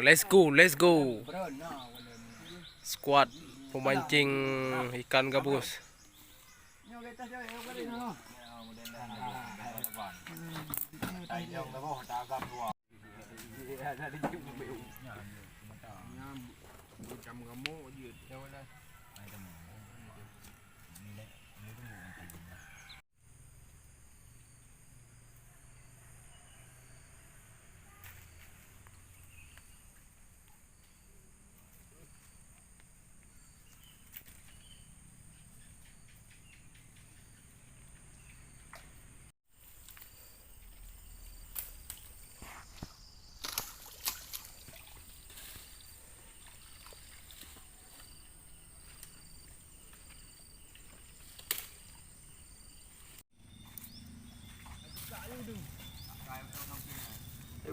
Let's go. Squad pemancing ikan gabus.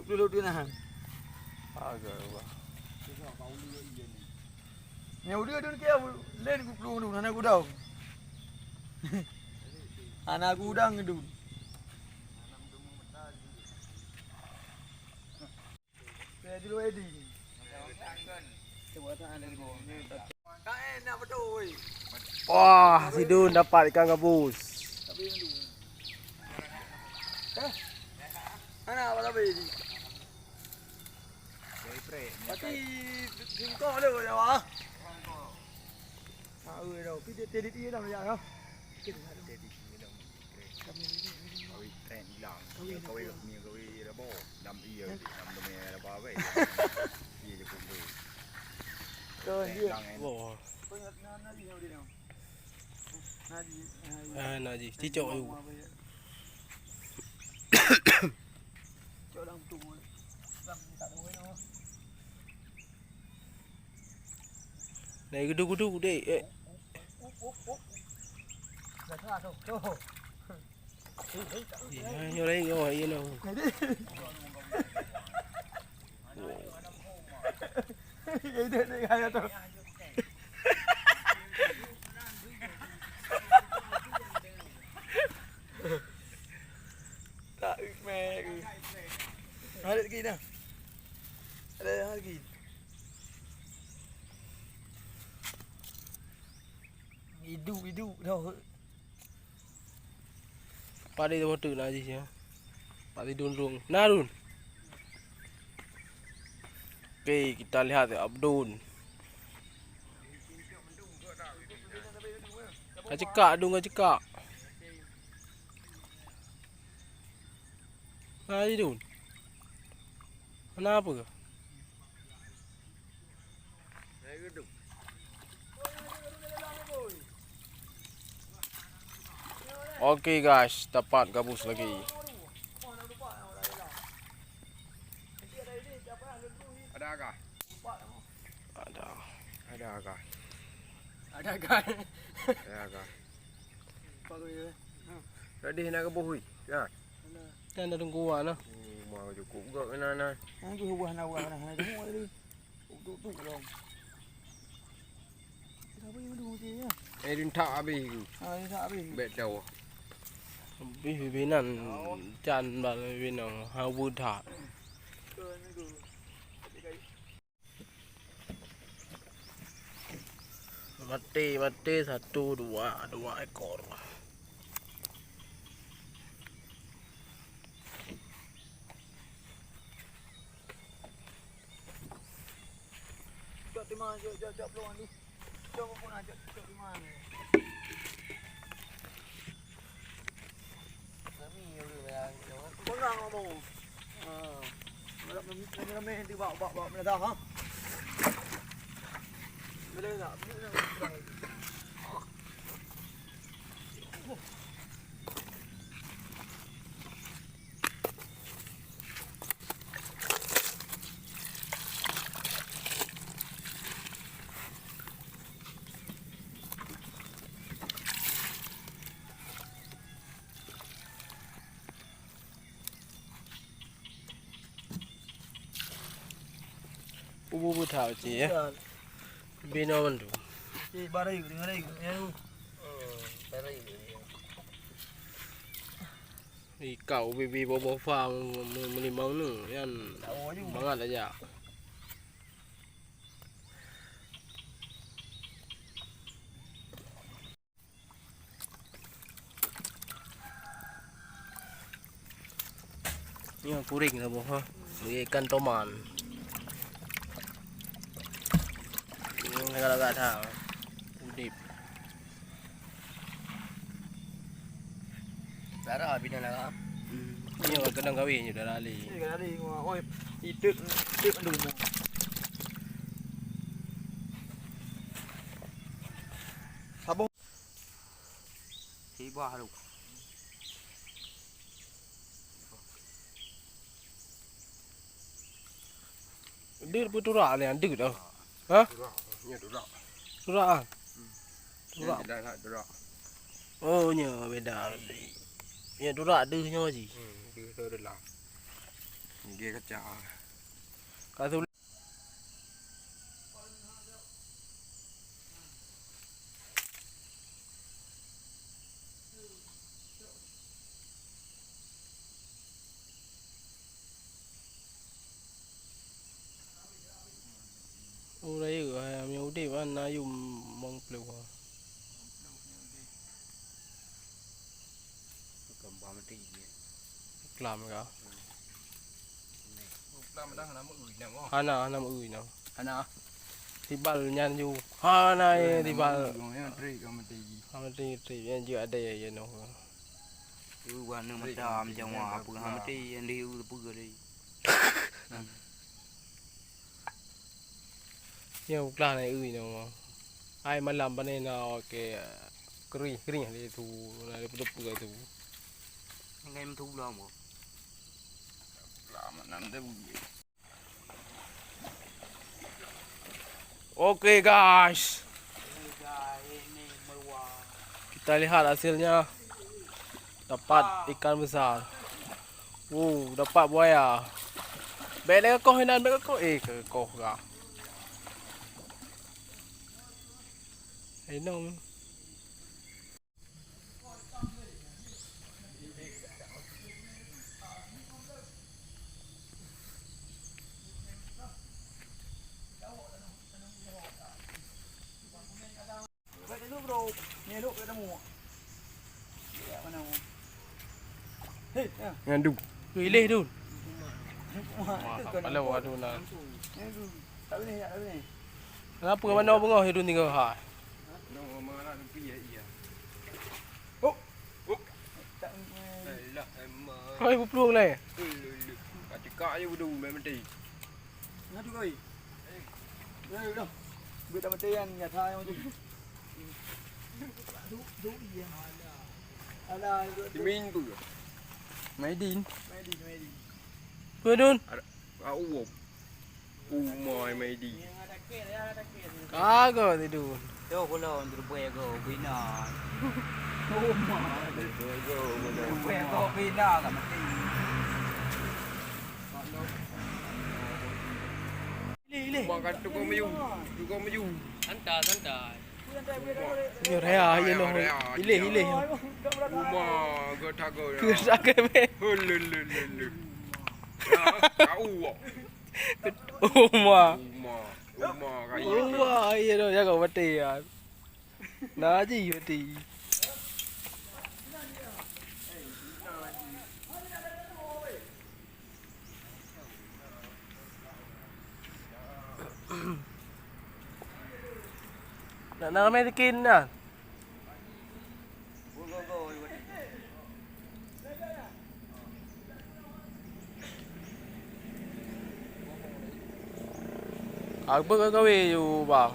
Dulu nah. Agak bah. Yang udah tu kia len ku pelung tu anak gudang. Anak gudang tu. Saya dulu edi. Enak betul. Wah, si Dun dapat ikan gabus. Anak apa tapi ni? Pati tingkau le ya wah. Ah, dah. Pi tedit dia dah ya. Tren hilang. Kau rabo, dam iya, dam demi rabo apa? Iya je pun tu. Kau dia. Wah. Kau nak dia dia. Naji, cicok you. Cicok dalam tu. Dalam tak ada orang. Này gudu dek. Dah tak tu. Vô đây vô vậy nào. Cái đây hay tu. Tak mẹ. Ada lagi dah. Ada lagi. Hidup dah. Pada itu waktu naji ya. Pada Dun rung. Nah Dun. Oke, kita lihat ya Abdun. Kacikak Dun kacikak. Naji Dun. Kenapa ke? Oke guys, dapat gabus lagi. Ada agak? Ada. Ada agak. Ada kan? Ada agak. Bagus. Tadi nak ke buhui? Ya. Kan ada tungguan lah. Mau cukup gak kena. Aku buah nak buah nak semua ni. Duk dong. Kenapa yang dulu je ya? Dun tak habis. Ah, tak habis. Bet jauh. Pimpinan Chan bal pimpinan Hawud Thak. Mati 1 2 ekor. Jom di mana? Jom peluang ni. Jom pun ajak jom di mana? Kau nak ngomong? Ramai nanti bawa mana dah ha? Boleh tak? Bubu thảo chỉ bên nó vẫn đủ. Chị ba đây, đừng ở đây, nghe luôn. Ikaw bibi bobo fa melimau nu yan bangat aja. Ini puring lah boh ha. Ikan toman. Ini agak-agak dah. Udip. Darah bina lah. Ini orang kadang kahwin je dah lali. Ni kan ada oi hidup aduh mu. Sabung. Si bah lu. Dia pun turak ni, ada dah. Ha? Nya durak. Turak ah. Durak. Turak. Dah durak. Oh nya beda. Ya turak ada nya ji. Dia dah lah. Dia kacau. Kata Urai ke ayam udip kan ayu mong pleu. Gambar mati dia. Kelam ka. Lama dah nama ui nama. Ana ui na. Ana. Tibal nyan ju. Ana tibal. Yang tri mati. Mati yang je ada ya no. Tu warna macam jawab apa mati yang dia apa gari. Nhiều là này ui nào mà ai mà làm bên này nào cái kering này thu này đập bự thu Anh em thu lo mà. Lama nanti. Oke guys, kita lihat hasilnya. Dapat ikan besar. Dapat buaya. Bele kau hinan bele kau kau ka. Enom. Vậy lúc đồ nghe lúc cái mùa. Dạ bắt đầu. Hey, Ngandung. Pilih dun. Wah, Kalau aduh nak. Tahu ni, tahu ni. Kenapa mana bengah hidung tinggal ha? Nama mana nampi ya iya. Tak Lah emang. Kau ibu pelung ni. Kacik aja udah mati. ngadu koi. Đây đâu. Bị đâm tay ăn nhà thai không chứ. Đủ gì à? Là Dimin bự. Mấy din. mày đi. Vừa dun. Uop. Mồi mày đi. Kagak thì dun. Yo kalau untuk buaya go bina. Oh my. Buaya go bina kan mati. Pilih. Makan tukang maju. Santai. Nhiều thế à? Yên rồi. Pilih. Uma getago. Cứ ra cái mẹ. Lulu. Uop. Uma Cái gì? iya rồi, ya kau mati ya. Nah gì mati. Nak ramai bikin dah. Aku kau you bang.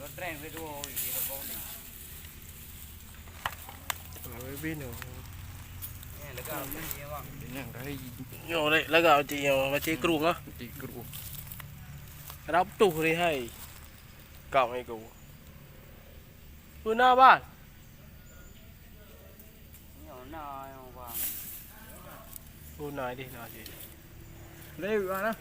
รถแรงไปดูอีกระบบนี่ ไม่บินหนู เนี่ยแล้วก็ไม่เยอะว่ะ เป็นอย่างไร โยเลยแล้วก็เอาจีเอามาจีกรุงอ่ะ ตีกรู รับตู้นี่ให้กล่องให้กูดูหน้าบ้าน เนี่ยน้อยว่ะ ดูหน่อยดิหน่อยดิ เร็วนะ